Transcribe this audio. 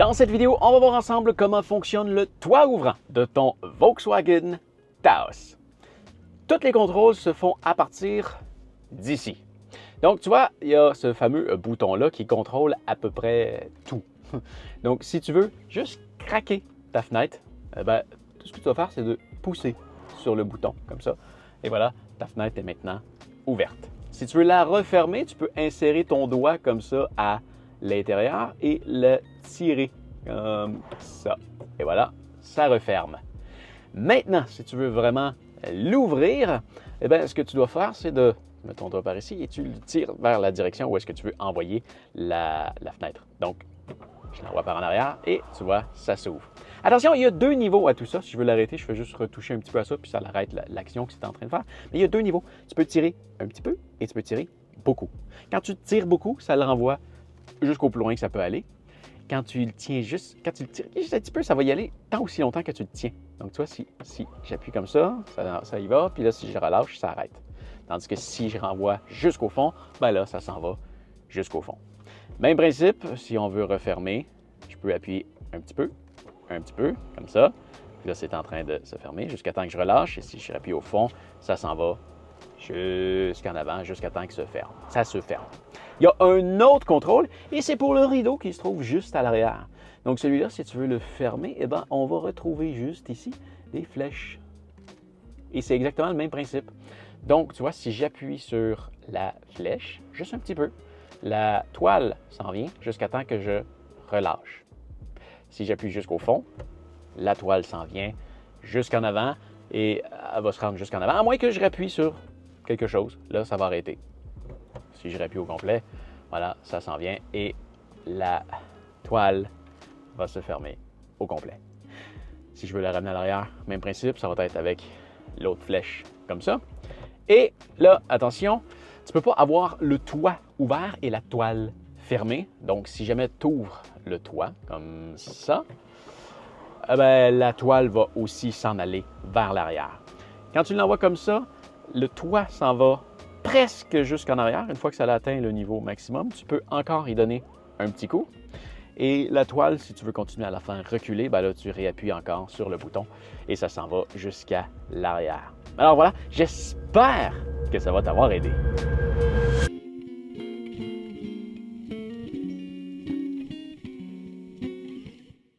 Dans cette vidéo, on va voir ensemble comment fonctionne le toit ouvrant de ton Volkswagen Taos. Tous les contrôles se font à partir d'ici. Donc, tu vois, il y a ce fameux bouton-là qui contrôle à peu près tout. Donc, si tu veux juste craquer ta fenêtre, tout ce que tu vas faire, c'est de pousser sur le bouton, comme ça. Et voilà, ta fenêtre est maintenant ouverte. Si tu veux la refermer, tu peux insérer ton doigt comme ça à l'intérieur et le tirer comme ça. Et voilà, ça referme. Maintenant, si tu veux vraiment l'ouvrir, ce que tu dois faire, c'est de mettre ton doigt par ici et tu le tires vers la direction où est-ce que tu veux envoyer la fenêtre. Donc, je l'envoie par en arrière et tu vois, ça s'ouvre. Attention, il y a deux niveaux à tout ça. Si je veux l'arrêter, je fais juste retoucher un petit peu à ça, puis ça arrête l'action que c'est en train de faire. Mais il y a deux niveaux. Tu peux tirer un petit peu et tu peux tirer beaucoup. Quand tu tires beaucoup, ça le renvoie jusqu'au plus loin que ça peut aller. Quand tu le tires juste un petit peu, ça va y aller tant aussi longtemps que tu le tiens. Donc, tu vois, si j'appuie comme ça y va. Puis là, si je relâche, ça arrête. Tandis que si je renvoie jusqu'au fond, là, ça s'en va jusqu'au fond. Même principe, si on veut refermer, je peux appuyer un petit peu, comme ça. Puis là, c'est en train de se fermer jusqu'à temps que je relâche. Et si je appuie au fond, ça s'en va jusqu'en avant, jusqu'à temps que ça se ferme. Ça se ferme. Il y a un autre contrôle et c'est pour le rideau qui se trouve juste à l'arrière. Donc celui-là, si tu veux le fermer, on va retrouver juste ici des flèches. Et c'est exactement le même principe. Donc, tu vois, si j'appuie sur la flèche, juste un petit peu, la toile s'en vient jusqu'à temps que je relâche. Si j'appuie jusqu'au fond, la toile s'en vient jusqu'en avant et elle va se rendre jusqu'en avant, à moins que je rappuie sur quelque chose. Là, ça va arrêter. Si je rappuie au complet, voilà, ça s'en vient et la toile va se fermer au complet. Si je veux la ramener à l'arrière, même principe, ça va être avec l'autre flèche comme ça. Et là, attention, tu ne peux pas avoir le toit ouvert et la toile fermée. Donc, si jamais tu ouvres le toit comme ça, la toile va aussi s'en aller vers l'arrière. Quand tu l'envoies comme ça, le toit s'en va presque jusqu'en arrière. Une fois que ça atteint le niveau maximum, tu peux encore y donner un petit coup. Et la toile, si tu veux continuer à la faire reculer, là, tu réappuies encore sur le bouton et ça s'en va jusqu'à l'arrière. Alors voilà, j'espère que ça va t'avoir aidé.